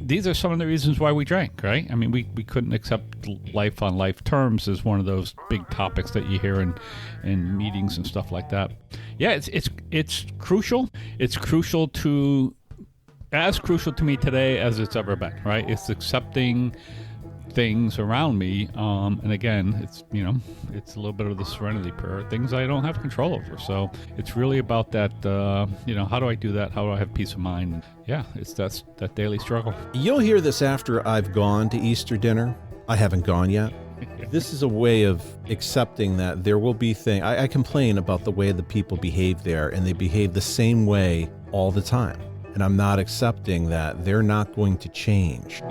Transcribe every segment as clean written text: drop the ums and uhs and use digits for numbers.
these are some of the reasons why we drank, right? I mean, we couldn't accept life on life terms as one of those big topics that you hear in meetings and stuff like that. Yeah, it's crucial. It's crucial to as crucial to me today as it's ever been, right? It's accepting things around me, and again, it's a little bit of the serenity prayer, things I don't have control over. So it's really about that. How do I do that? How do I have peace of mind? Yeah, it's that daily struggle. You'll hear this after I've gone to Easter dinner. I haven't gone yet. This is a way of accepting that there will be things. I complain about the way the people behave there, and they behave the same way all the time. And I'm not accepting that they're not going to change.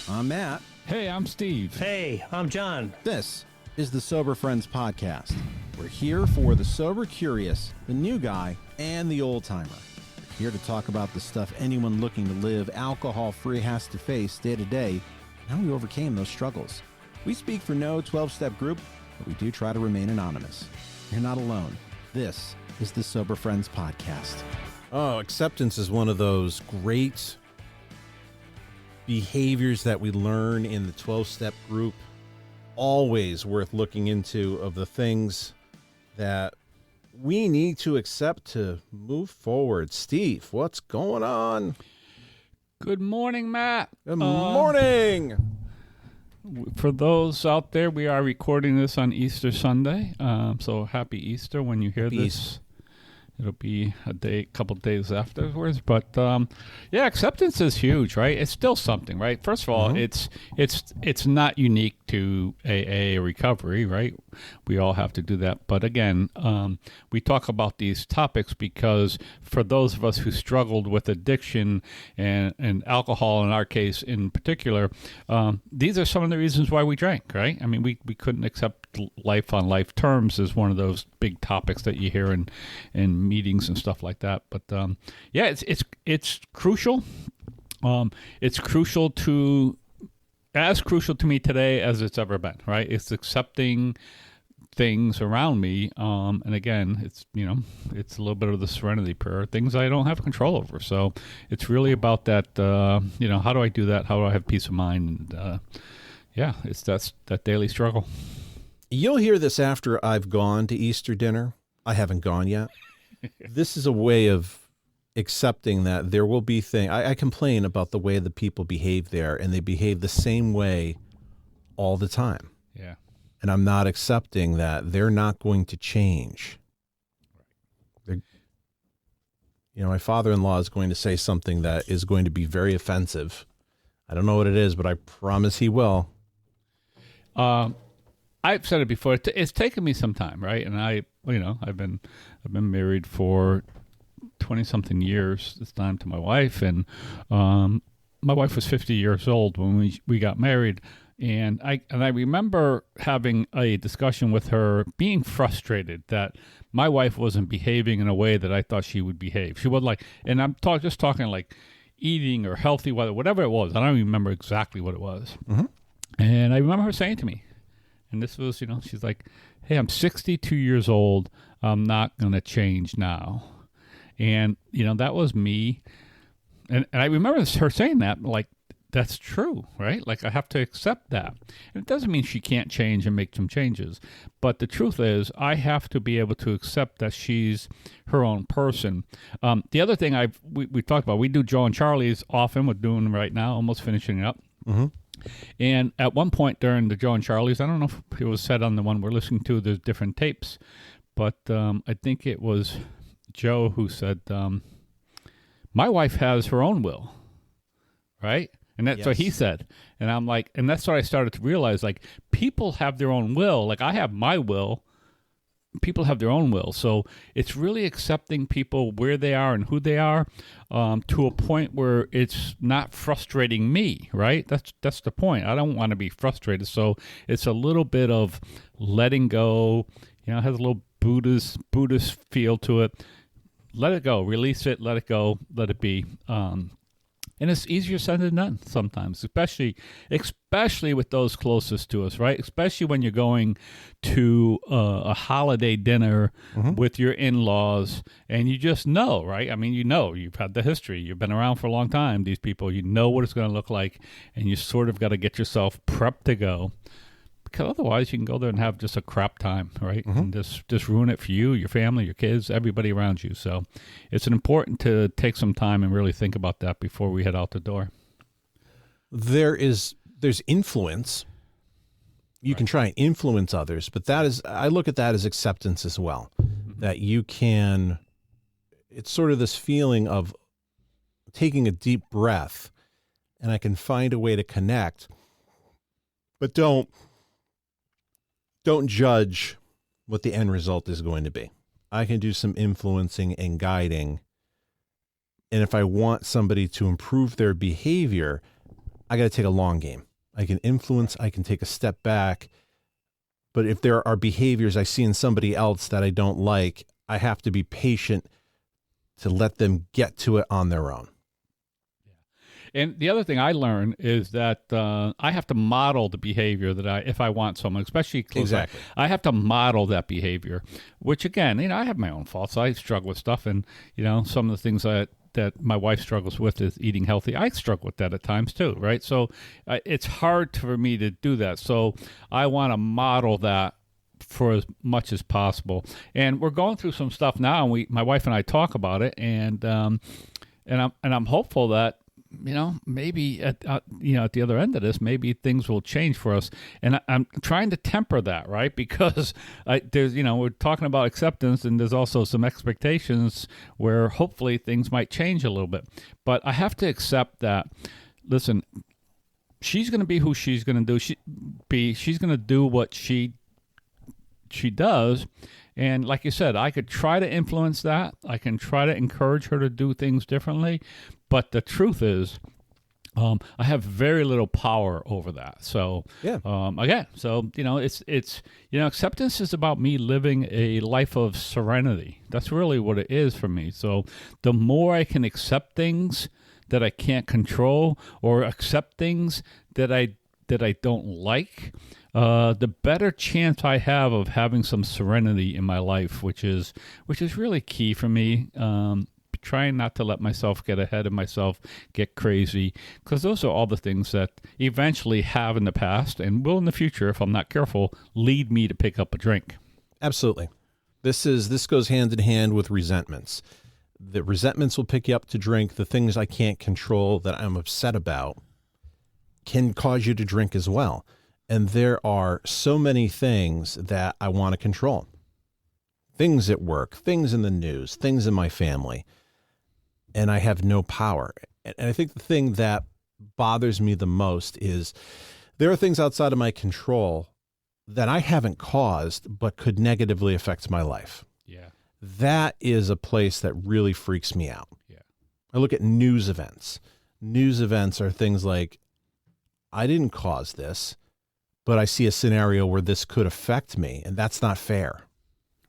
I'm Matt. Hey, I'm Steve. Hey, I'm John. This is the Sober Friends Podcast. We're here for the sober curious, the new guy, and the old timer. Here to talk about the stuff anyone looking to live alcohol-free has to face day to day, and how we overcame those struggles. We speak for no 12-step group, but we do try to remain anonymous. You're not alone. This is the Sober Friends Podcast. Oh, acceptance is one of those great behaviors that we learn in the 12-step group. Always worth looking into, of the things that we need to accept to move forward. Steve, what's going on? Good morning, Matt. Good morning. For those out there, we are recording this on Easter Sunday. So happy Easter when you hear this. It'll be a couple days afterwards, but acceptance is huge, right? It's still something, right? First of all, it's not unique to AA or recovery, right? We all have to do that. But again, we talk about these topics because for those of us who struggled with addiction and alcohol, in our case in particular, these are some of the reasons why we drank, right? I mean, we couldn't accept life on life terms as one of those big topics that you hear in meetings and stuff like that. But it's crucial. It's crucial to as crucial to me today as it's ever been, right? It's accepting things around me, and again, it's a little bit of the serenity prayer, things I don't have control over. So it's really about that. How do I do that? How do I have peace of mind? And it's that daily struggle. You'll hear this after I've gone to Easter dinner. I haven't gone yet. This is a way of accepting that there will be things. I complain about the way the people behave there, and they behave the same way all the time. Yeah. And I'm not accepting that they're not going to change. My father-in-law is going to say something that is going to be very offensive. I don't know what it is, but I promise he will. I've said it before. It's taken me some time, right? And I've been married for 20-something years this time to my wife, and my wife was 50 years old when we got married, and I remember having a discussion with her, being frustrated that my wife wasn't behaving in a way that I thought she would behave. She was like, and I'm just talking like eating or healthy, whatever it was. I don't even remember exactly what it was. Mm-hmm. And I remember her saying to me, and this was, she's like, hey, I'm 62 years old. I'm not going to change now. And, that was me. And I remember her saying that, like, that's true, right? Like, I have to accept that. And it doesn't mean she can't change and make some changes. But the truth is, I have to be able to accept that she's her own person. The other thing we talked about, we do Joe and Charlie's often. We're doing right now, almost finishing up. Mm-hmm. And at one point during the Joe and Charlie's, I don't know if it was said on the one we're listening to, there's different tapes, but I think it was Joe who said, my wife has her own will, right? And that's what he said. And I'm like, and that's what I started to realize, like, people have their own will. Like, I have my will. People have their own will. So it's really accepting people where they are and who they are, to a point where it's not frustrating me, right? That's the point. I don't want to be frustrated. So it's a little bit of letting go. It has a little Buddhist feel to it. Let it go. Release it. Let it go. Let it be. And it's easier said than done sometimes, especially with those closest to us, right? Especially when you're going to a holiday dinner with your in-laws, and you just know, right? I mean, you've had the history. You've been around for a long time, these people. You know what it's going to look like, and you sort of got to get yourself prepped to go. Because otherwise, you can go there and have just a crap time, right? And just ruin it for you, your family, your kids, everybody around you. So it's important to take some time and really think about that before we head out the door. There's influence. You can try and influence others, but I look at that as acceptance as well. That you can, it's sort of this feeling of taking a deep breath, and I can find a way to connect, but don't judge what the end result is going to be. I can do some influencing and guiding. And if I want somebody to improve their behavior, I got to take a long game. I can influence, I can take a step back. But if there are behaviors I see in somebody else that I don't like, I have to be patient to let them get to it on their own. And the other thing I learned is that I have to model the behavior if I want someone, especially close. Exactly. I have to model that behavior, which again, I have my own faults. I struggle with stuff, and some of the things that my wife struggles with is eating healthy. I struggle with that at times too, right? So it's hard for me to do that. So I want to model that for as much as possible. And we're going through some stuff now, and my wife and I talk about it, and I'm hopeful that maybe at the other end of this, maybe things will change for us. And I'm trying to temper that, right? Because there's, we're talking about acceptance, and there's also some expectations where hopefully things might change a little bit. But I have to accept that, listen, she's going to be who she's going to do. She's going to do what she does. And like you said, I could try to influence that. I can try to encourage her to do things differently. But the truth is, I have very little power over that. So, it's acceptance is about me living a life of serenity. That's really what it is for me. So the more I can accept things that I can't control, or accept things that I don't like, the better chance I have of having some serenity in my life, which is really key for me. Trying not to let myself get ahead of myself, get crazy, because those are all the things that eventually have in the past and will in the future, if I'm not careful, lead me to pick up a drink. Absolutely. This goes hand in hand with resentments. The resentments will pick you up to drink. The things I can't control that I'm upset about can cause you to drink as well. And there are so many things that I want to control. Things at work, things in the news, things in my family. And I have no power. And I think the thing that bothers me the most is there are things outside of my control that I haven't caused, but could negatively affect my life. Yeah. That is a place that really freaks me out. Yeah. I look at news events. News events are things like, I didn't cause this, but I see a scenario where this could affect me, and that's not fair.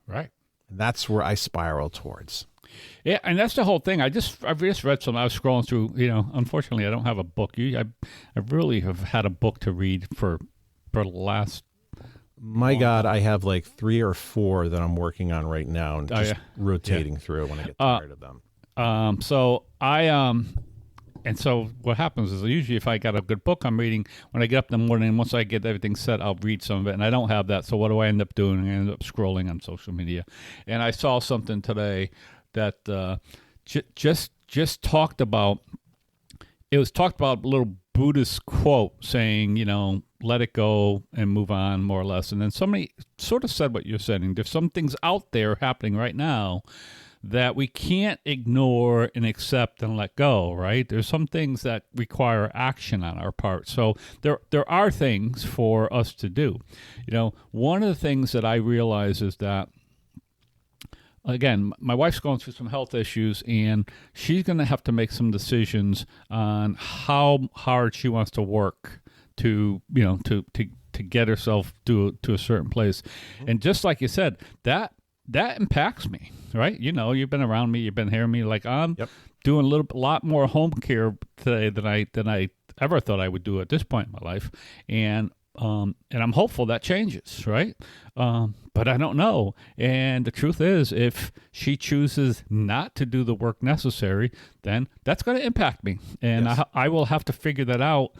Right. And that's where I spiral towards. Yeah, and that's the whole thing. I've just read some. I was scrolling through. Unfortunately, I don't have a book. I really have had a book to read for the last. My God, I have like 3 or 4 that I'm working on right now, and just rotating through when I get tired of them. And so what happens is usually if I got a good book I'm reading, when I get up in the morning, and once I get everything set, I'll read some of it. And I don't have that. So what do I end up doing? I end up scrolling on social media. And I saw something today that just talked about, it was talked about a little Buddhist quote saying, let it go and move on, more or less. And then somebody sort of said what you're saying. There's some things out there happening right now that we can't ignore and accept and let go, right? There's some things that require action on our part. So there are things for us to do. One of the things that I realize is that, again, my wife's going through some health issues, and she's going to have to make some decisions on how hard she wants to work to get herself to a certain place. And just like you said, that impacts me, right? You've been around me, you've been hearing me, like doing a lot more home care today than I ever thought I would do at this point in my life, and I'm hopeful that changes, right? But I don't know. And the truth is, if she chooses not to do the work necessary, then that's going to impact me, and Yes. I will have to figure that out.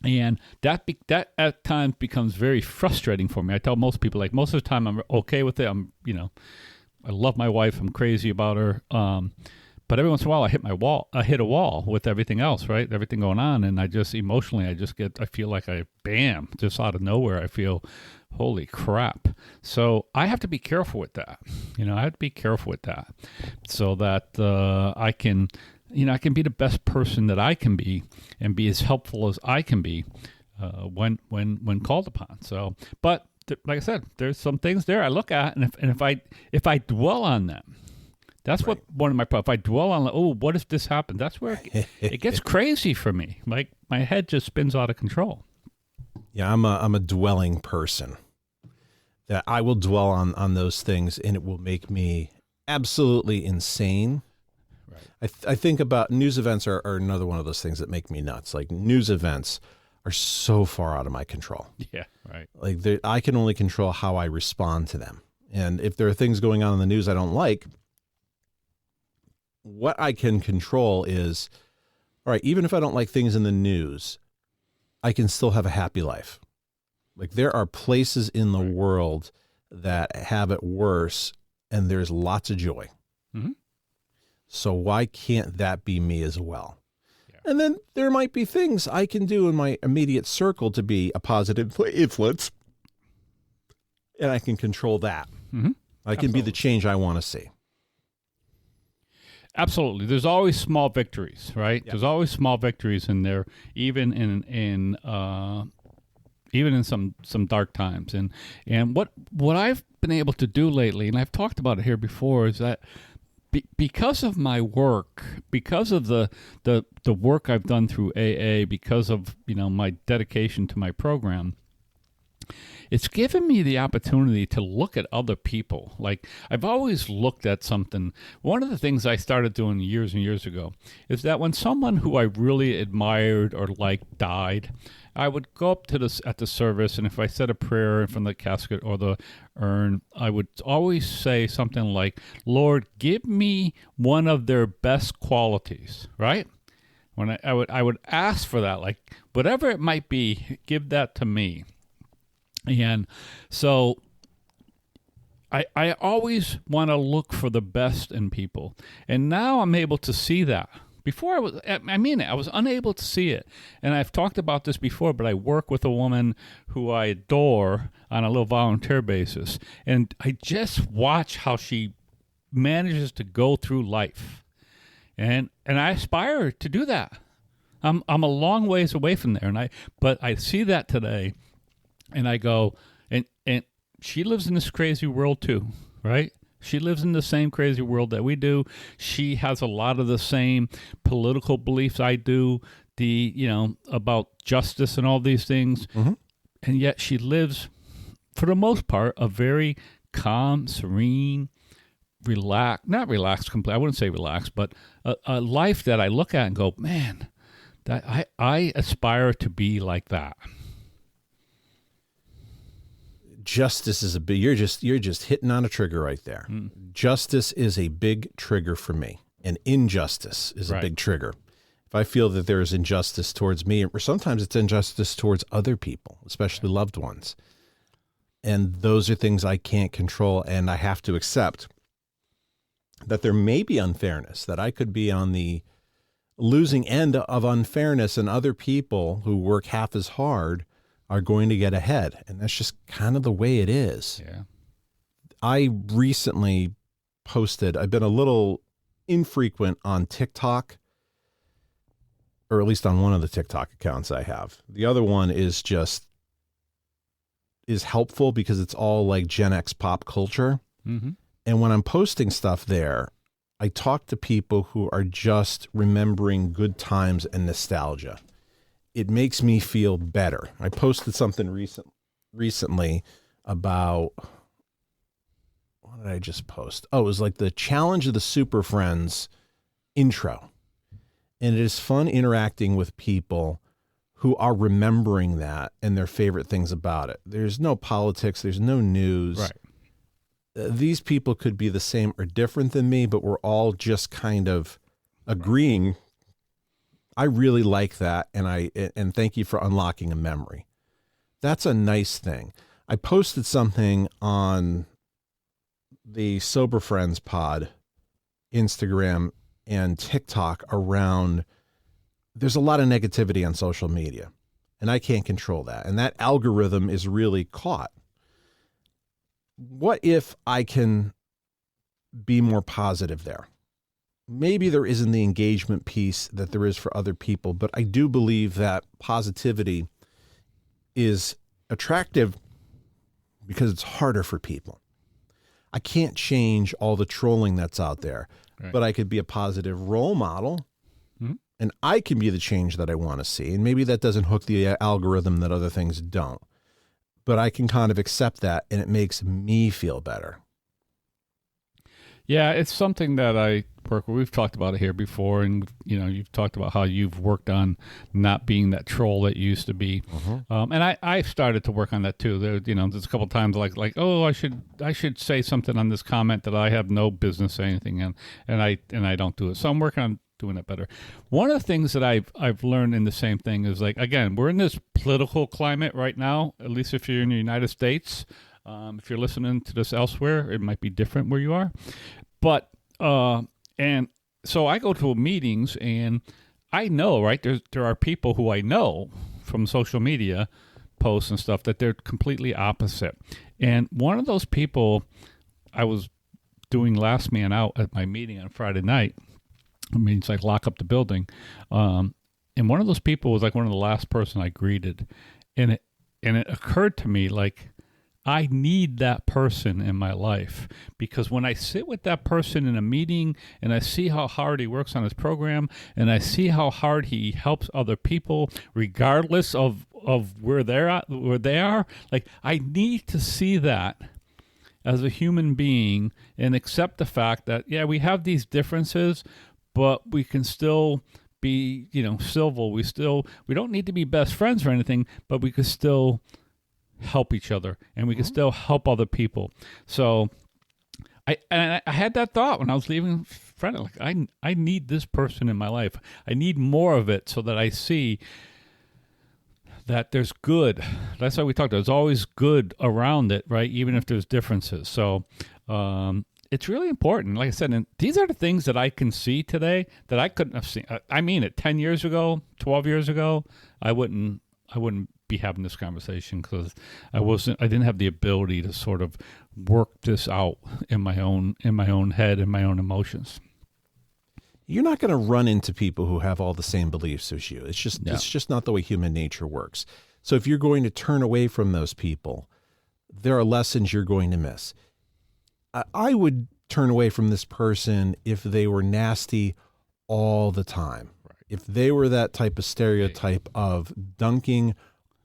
And that at times becomes very frustrating for me. I tell most people, like, most of the time I'm okay with it. I love my wife. I'm crazy about her. But every once in a while I hit a wall with everything else, right? Everything going on. And I just emotionally, I feel like just out of nowhere, I feel, holy crap. So I have to be careful with that. I have to be careful with that so that I can be the best person that I can be and be as helpful as I can be when called upon. So, but like I said, there's some things there I look at, and if I dwell on them, that's what one of my problems. If I dwell on, what if this happened? That's where it gets crazy for me. Like my head just spins out of control. Yeah, I'm a dwelling person. That I will dwell on those things, and it will make me absolutely insane. Right. I think about news events are another one of those things that make me nuts. Like news events are so far out of my control. Yeah, right. Like I can only control how I respond to them. And if there are things going on in the news I don't like, what I can control is, all right, even if I don't like things in the news, I can still have a happy life. Like there are places in the world that have it worse, and there's lots of joy. Mm-hmm. So why can't that be me as well? Yeah. And then there might be things I can do in my immediate circle to be a positive influence, and I can control that. Mm-hmm. I can be the change I want to see. Absolutely. There's always small victories, right? Yep. There's always small victories in there, even in some dark times. And what I've been able to do lately, and I've talked about it here before, is that because of my work, because of the work I've done through AA, because of my dedication to my program, it's given me the opportunity to look at other people. Like I've always looked at something. One of the things I started doing years and years ago is that when someone who I really admired or liked died, I would go up to at the service, and if I said a prayer from the casket or the urn, I would always say something like, "Lord, give me one of their best qualities," right? When I would ask for that, like whatever it might be, give that to me. And so I always want to look for the best in people. And now I'm able to see that. Before I was unable to see it. And I've talked about this before, but I work with a woman who I adore on a little volunteer basis. And I just watch how she manages to go through life. And I aspire to do that. I'm a long ways away from there. But I see that today. And I go, and she lives in this crazy world too, right? She lives in the same crazy world that we do. She has a lot of the same political beliefs I do, about justice and all these things. Mm-hmm. And yet she lives, for the most part, a very calm, serene, not relaxed completely. I wouldn't say relaxed, but a life that I look at and go, man, that I aspire to be like that. Justice is you're just hitting on a trigger right there. Justice is a big trigger for me, and injustice is a big trigger. If I feel that there is injustice towards me, or sometimes it's injustice towards other people, especially loved ones, and those are things I can't control, and I have to accept that there may be unfairness, that I could be on the losing end of unfairness, and other people who work half as hard are going to get ahead. And that's just kind of the way it is. Yeah. I recently posted, I've been a little infrequent on TikTok, or at least on one of the TikTok accounts I have. The other one is helpful because it's all like Gen X pop culture. Mm-hmm. And when I'm posting stuff there, I talk to people who are just remembering good times and nostalgia. It makes me feel better. I posted something recently about, what did I just post? Oh, it was like the challenge of the Super Friends intro. And it is fun interacting with people who are remembering that and their favorite things about it. There's no politics. There's no news. Right. These people could be the same or different than me, but we're all just kind of agreeing. I really like that. And thank you for unlocking a memory. That's a nice thing. I posted something on the Sober Friends pod, Instagram and TikTok around, there's a lot of negativity on social media, and I can't control that. And that algorithm is really caught. What if I can be more positive there? Maybe there isn't the engagement piece that there is for other people, but I do believe that positivity is attractive because it's harder for people. I can't change all the trolling that's out there, right, but I could be a positive role model, and I can be the change that I want to see. And maybe that doesn't hook the algorithm that other things don't, but I can kind of accept that, and it makes me feel better. Yeah, it's something that I work with. We've talked about it here before, and you've talked about how you've worked on not being that troll that you used to be. And I started to work on that too. There's a couple of times like oh, I should say something on this comment that I have no business saying anything in, and I don't do it. So I'm working on doing it better. One of the things that I've learned in the same thing is, like, again, we're in this political climate right now. At least if you're in the United States. If you're listening to this elsewhere, it might be different where you are. But, and so I go to meetings, and I know, right, there are people who I know from social media posts and stuff that they're completely opposite. And one of those people, I was doing last man out at my meeting on Friday night. I mean, it's like lock up the building. And one of those people was like one of the last person I greeted. And it occurred to me, like, I need that person in my life, because when I sit with that person in a meeting and I see how hard he works on his program, and I see how hard he helps other people regardless of where they are, like, I need to see that as a human being and accept the fact that, yeah, we have these differences, but we can still be, civil. We don't need to be best friends or anything, but we could still help each other, and we can still help other people. So I had that thought when I was leaving Friday, like, I need this person in my life. I need more of it, so that I see that there's good. That's why we talked. There's always good around it, right? Even if there's differences. So it's really important. Like I said, and these are the things that I can see today that I couldn't have seen. I mean it. 10 years ago, 12 years ago, I wouldn't be having this conversation, because I didn't have the ability to sort of work this out in my own head and my own emotions. You're not going to run into people who have all the same beliefs as you. It's just not the way human nature works. So if you're going to turn away from those people, there are lessons you're going to miss. I would turn away from this person if they were nasty all the time. Right. If they were that type of stereotype of dunking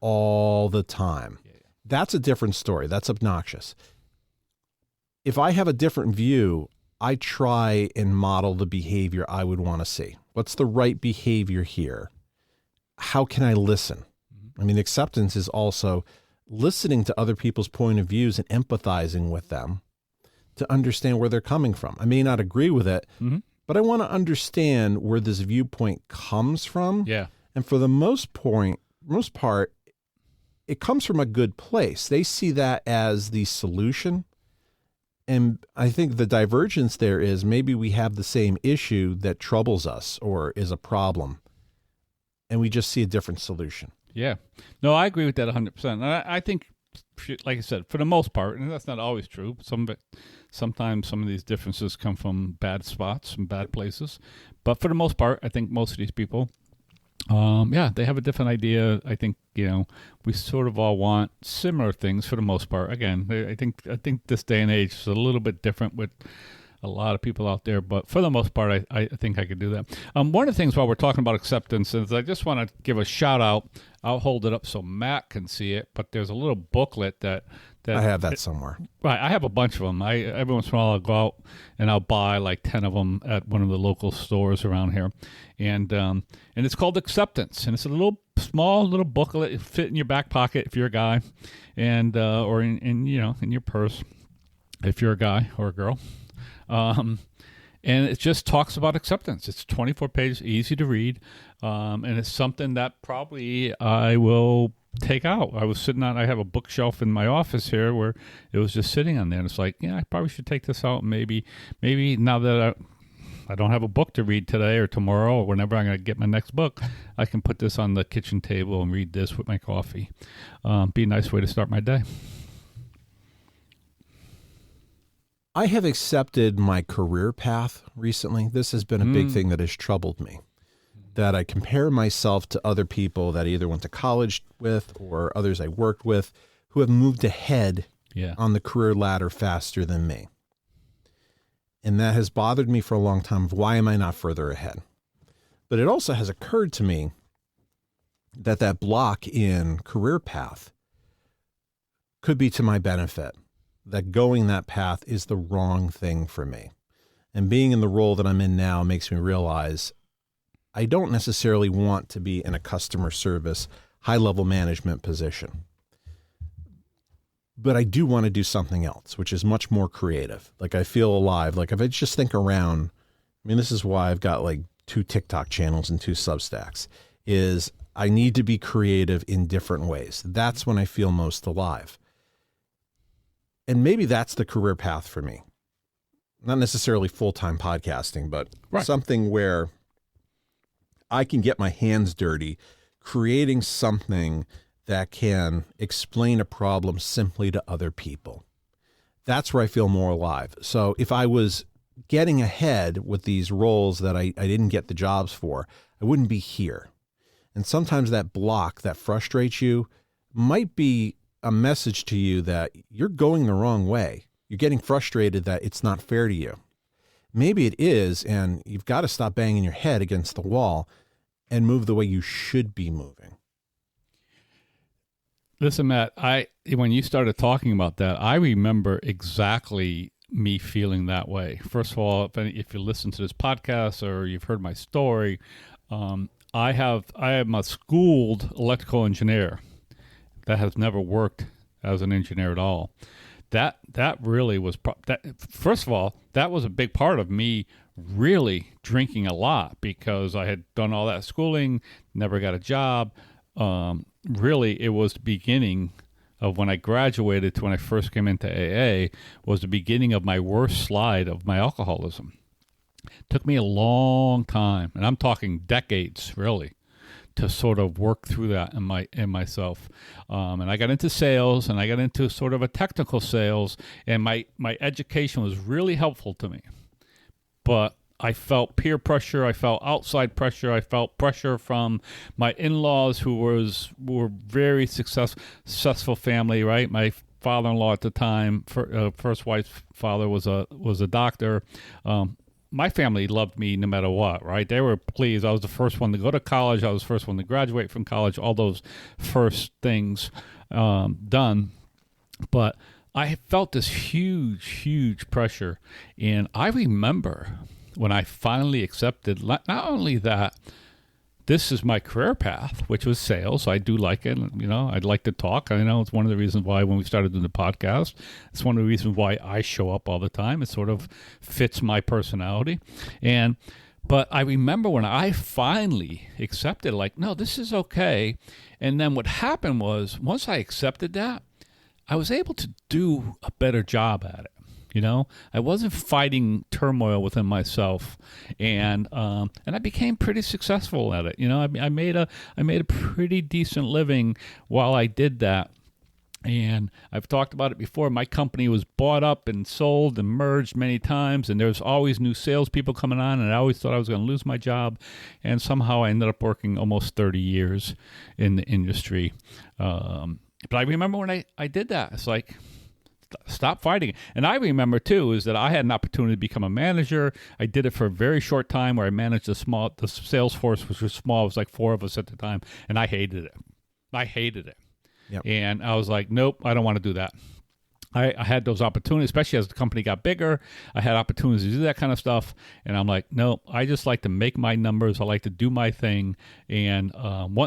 all the time, that's a different story. That's obnoxious. If I have a different view, I try and model the behavior I would want to see. What's the right behavior here? How can I listen? I mean, acceptance is also listening to other people's point of views and empathizing with them to understand where they're coming from. I may not agree with it, but I want to understand where this viewpoint comes from. Yeah. And for the most part, it comes from a good place. They see that as the solution. And I think the divergence there is maybe we have the same issue that troubles us or is a problem, and we just see a different solution. Yeah. No, I agree with that 100%. I think, like I said, for the most part, and that's not always true, sometimes some of these differences come from bad spots and bad places. But for the most part, I think most of these people, they have a different idea. I think, we sort of all want similar things for the most part. Again, I think this day and age is a little bit different with a lot of people out there, but for the most part, I think I could do that. One of the things while we're talking about acceptance is I just want to give a shout out. I'll hold it up so Matt can see it, but there's a little booklet that that I have that somewhere. Right, I have a bunch of them. Every once in a while I'll go out and I'll buy like 10 of them at one of the local stores around here, and it's called Acceptance, and it's a small little booklet. It fit in your back pocket if you're a guy, and or in your purse if you're a guy or a girl, and it just talks about acceptance. It's 24 pages, easy to read, and it's something that probably I will take out. I have a bookshelf in my office here where it was just sitting on there, and it's like, yeah, I probably should take this out. Maybe now that I don't have a book to read today or tomorrow or whenever I'm going to get my next book, I can put this on the kitchen table and read this with my coffee. Be a nice way to start my day. I have accepted my career path recently. This has been a big thing that has troubled me. That I compare myself to other people that I either went to college with or others I worked with who have moved ahead on the career ladder faster than me. And that has bothered me for a long time of why am I not further ahead? But it also has occurred to me that block in career path could be to my benefit, that going that path is the wrong thing for me. And being in the role that I'm in now makes me realize I don't necessarily want to be in a customer service, high-level management position. But I do want to do something else, which is much more creative. Like I feel alive. Like if I just think around, I mean, this is why I've got like 2 TikTok channels and 2 Substacks, is I need to be creative in different ways. That's when I feel most alive. And maybe that's the career path for me. Not necessarily full-time podcasting, but something where I can get my hands dirty creating something that can explain a problem simply to other people. That's where I feel more alive. So if I was getting ahead with these roles that I didn't get the jobs for, I wouldn't be here. And sometimes that block that frustrates you might be a message to you that you're going the wrong way. You're getting frustrated that it's not fair to you. Maybe it is, and you've got to stop banging your head against the wall and move the way you should be moving. Listen, Matt, when you started talking about that, I remember exactly me feeling that way. First of all, if you listen to this podcast or you've heard my story, I am a schooled electrical engineer that has never worked as an engineer at all. That really was first of all, that was a big part of me really drinking a lot because I had done all that schooling, never got a job. Really, it was the beginning of when I graduated to when I first came into AA was the beginning of my worst slide of my alcoholism. It took me a long time, and I'm talking decades, really, to sort of work through that in myself. And I got into sales, and I got into sort of a technical sales, and my education was really helpful to me. But I felt peer pressure. I felt outside pressure. I felt pressure from my in-laws who were very successful family, right? My father-in-law at the time, first wife's father was a doctor. My family loved me no matter what, right? They were pleased. I was the first one to go to college. I was the first one to graduate from college, all those first things done. But I felt this huge pressure. And I remember when I finally accepted not only that this is my career path, which was sales. I do like it. You know, I'd like to talk. I know it's one of the reasons why when we started doing the podcast, it's one of the reasons why I show up all the time. It sort of fits my personality. But I remember when I finally accepted, like, no, this is okay. And then what happened was once I accepted that, I was able to do a better job at it. You know, I wasn't fighting turmoil within myself, and I became pretty successful at it. You know, I made a pretty decent living while I did that. And I've talked about it before. My company was bought up and sold and merged many times, and there's always new salespeople coming on, and I always thought I was going to lose my job. And somehow I ended up working almost 30 years in the industry. But I remember when I did that, it's like, stop fighting. And I remember, too, is that I had an opportunity to become a manager. I did it for a very short time where I managed the sales force, which was small. It was like 4 of us at the time, and I hated it. Yep. And I was like, nope, I don't want to do that. I had those opportunities, especially as the company got bigger. I had opportunities to do that kind of stuff. And I'm like, no, I just like to make my numbers. I like to do my thing. And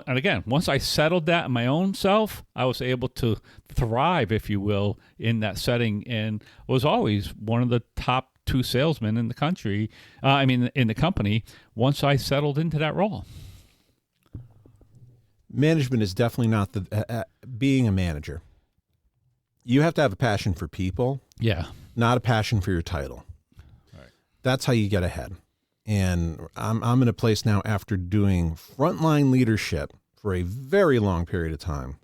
again, once I settled that in my own self, I was able to thrive, if you will, in that setting, and was always one of the top 2 salesmen in the country. In the company, once I settled into that role. Management is definitely not being a manager. You have to have a passion for people, not a passion for your title. Right. That's how you get ahead. And I'm in a place now after doing frontline leadership for a very long period of time.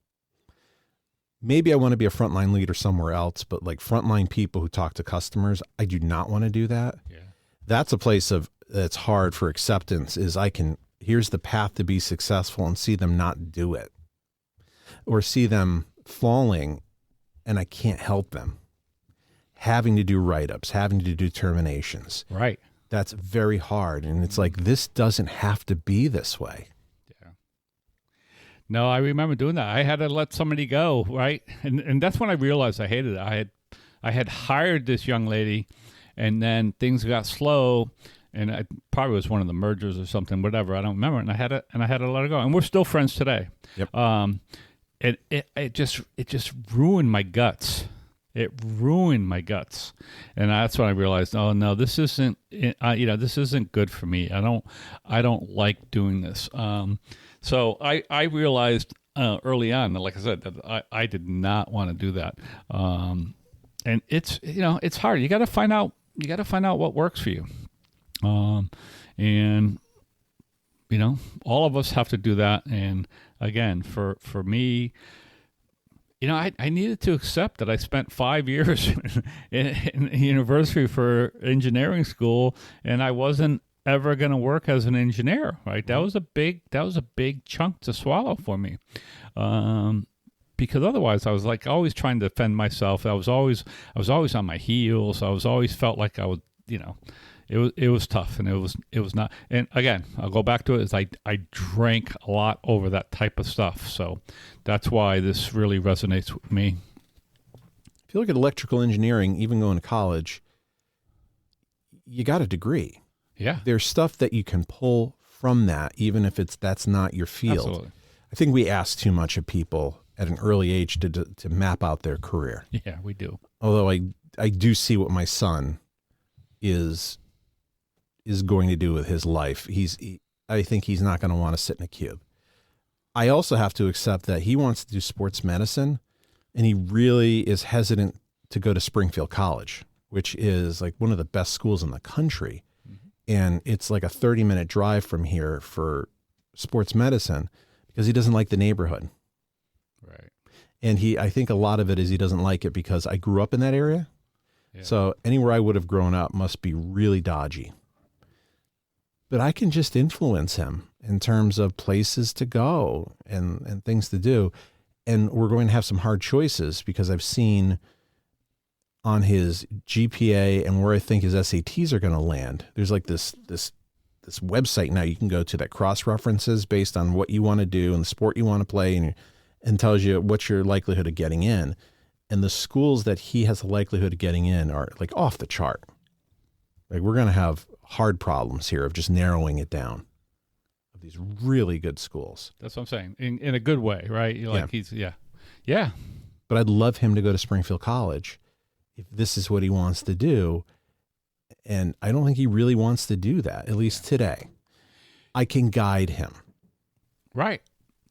Maybe I want to be a frontline leader somewhere else, but like frontline people who talk to customers, I do not want to do that. Yeah. That's a place that's hard for acceptance. Here's the path to be successful, and see them not do it, or see them falling and I can't help them, having to do write-ups, having to do terminations. Right. That's very hard. And it's like, this doesn't have to be this way. Yeah. No, I remember doing that. I had to let somebody go, right? And that's when I realized I hated it. I had hired this young lady, and then things got slow, and it probably was one of the mergers or something, whatever. I don't remember. And I had to let her go. And we're still friends today. Yep. It just ruined my guts. It ruined my guts, and that's when I realized, oh no, this isn't good for me. I don't like doing this. So I realized early on, like I said, that I did not want to do that. And it's hard. You got to find out what works for you. And all of us have to do that. And again, for me, I needed to accept that I spent 5 years in university for engineering school, and I wasn't ever going to work as an engineer, right? That was a big chunk to swallow for me. Because otherwise I was like always trying to defend myself. I was always on my heels. I was always felt like I was, it was tough, and it was not. And again, I'll go back to it, is I drank a lot over that type of stuff. So that's why this really resonates with me. If you look at electrical engineering, even going to college, you got a degree. Yeah. There's stuff that you can pull from that, even if that's not your field. Absolutely. I think we ask too much of people at an early age to map out their career. Yeah, we do. Although I do see what my son is going to do with his life. I think he's not going to want to sit in a cube. I also have to accept that he wants to do sports medicine, and he really is hesitant to go to Springfield College, which is like one of the best schools in the country. Mm-hmm. And it's like a 30-minute drive from here for sports medicine because he doesn't like the neighborhood. Right. And I think a lot of it is he doesn't like it because I grew up in that area. Yeah. So anywhere I would have grown up must be really dodgy. But I can just influence him in terms of places to go and things to do. And we're going to have some hard choices because I've seen on his GPA and where I think his SATs are going to land. There's like this website now you can go to that cross-references based on what you want to do and the sport you want to play, and tells you what's your likelihood of getting in. And the schools that he has the likelihood of getting in are like off the chart. Like we're going to have hard problems here of just narrowing it down of these really good schools. That's what I'm saying. In a good way, right? Yeah. But I'd love him to go to Springfield College if this is what he wants to do. And I don't think he really wants to do that, at least today. I can guide him. Right.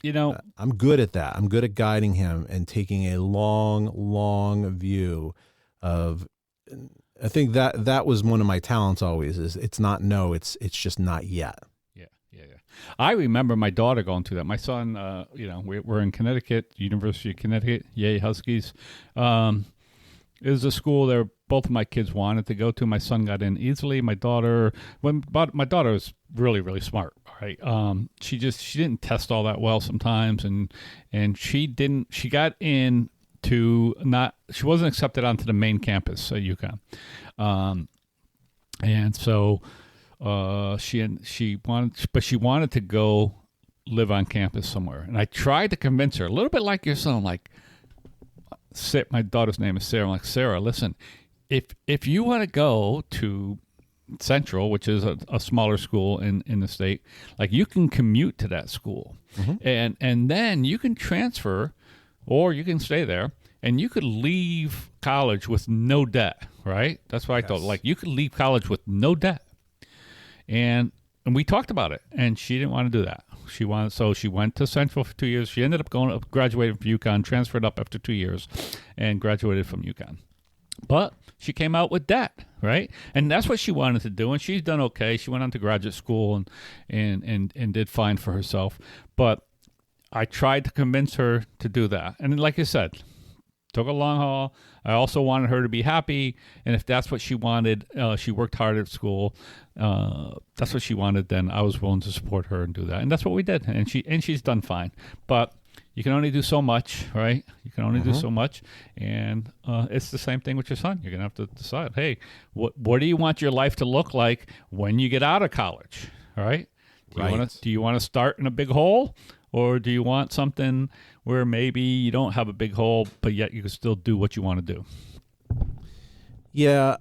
I'm good at that. I'm good at guiding him and taking a long view of, I think that was one of my talents always, is it's not no, it's just not yet. Yeah. I remember my daughter going through that. My son, we're in Connecticut, University of Connecticut, yay Huskies. It was a school that both of my kids wanted to go to. My son got in easily. My daughter was really, really smart. Right. She didn't test all that well sometimes. And she got in she wasn't accepted onto the main campus at UConn. And so, she wanted to go live on campus somewhere. And I tried to convince her, a little bit like your son, like, my daughter's name is Sarah. I'm like, Sarah, listen, if you want to go to Central, which is a smaller school in the state, like you can commute to that school, and then you can transfer, or you can stay there, and you could leave college with no debt, right? That's what I thought. Like you could leave college with no debt, and we talked about it, and she didn't want to do that. She went to Central for 2 years. She ended up graduating from UConn, transferred up after 2 years, and graduated from UConn. But she came out with debt, right? And that's what she wanted to do, and she's done okay. She went on to graduate school and did fine for herself. But I tried to convince her to do that. And like I said, took a long haul. I also wanted her to be happy, and if that's what she wanted, she worked hard at school. That's what she wanted. Then I was willing to support her and do that, and that's what we did. And she's done fine. But you can only do so much, right? You can only do so much, and it's the same thing with your son. You're gonna have to decide. Hey, what do you want your life to look like when you get out of college? All right. Do you want to start in a big hole? Or do you want something where maybe you don't have a big hole, but yet you can still do what you want to do? Yeah.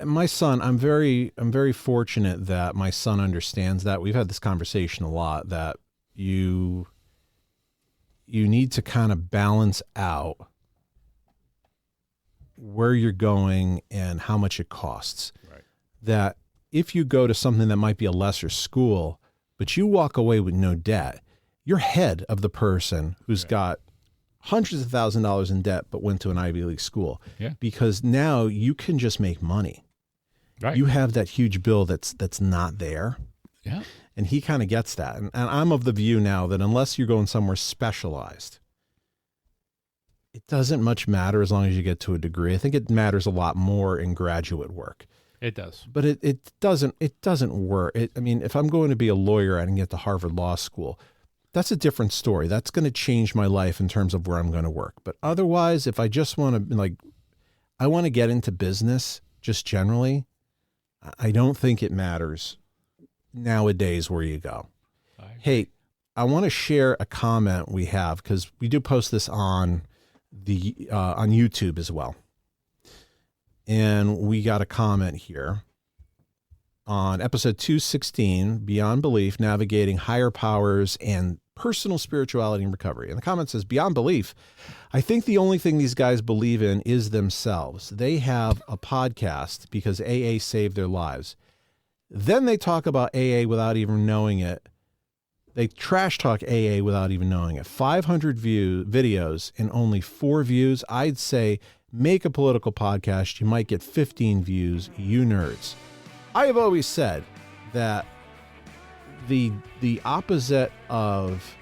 My son, I'm very fortunate that my son understands that. We've had this conversation a lot, that you need to kind of balance out where you're going and how much it costs. Right. That if you go to something that might be a lesser school, but you walk away with no debt, you're ahead of the person who's got hundreds of $1,000s in debt but went to an Ivy League school. Yeah. Because now you can just make money. Right. You have that huge bill that's not there. Yeah. And he kind of gets that. And I'm of the view now that unless you're going somewhere specialized, it doesn't much matter as long as you get to a degree. I think it matters a lot more in graduate work. It does. But it doesn't work. I mean, if I'm going to be a lawyer and get to Harvard Law School, that's a different story. That's going to change my life in terms of where I'm going to work. But otherwise, if I just want to, I want to get into business just generally, I don't think it matters nowadays where you go. Hey, I want to share a comment we have, because we do post this on on YouTube as well. And we got a comment here on episode 216, Beyond Belief, Navigating Higher Powers and Personal Spirituality and Recovery. And the comment says, beyond belief, I think the only thing these guys believe in is themselves. They have a podcast because AA saved their lives. Then they talk about AA without even knowing it. They trash talk AA without even knowing it. 500 videos and only 4 views. I'd say make a political podcast. You might get 15 views, you nerds. I have always said that the opposite of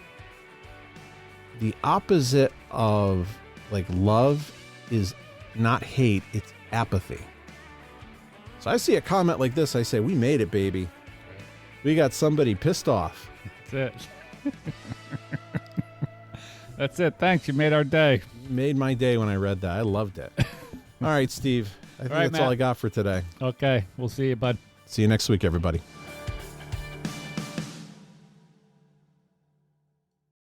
like love is not hate, it's apathy. So I see a comment like this, I say, we made it, baby. We got somebody pissed off. That's it. That's it. Thanks. You made our day. Made my day when I read that. I loved it. All right, Steve. I think that's Matt. all I got for today. Okay. We'll see you, bud. See you next week, everybody.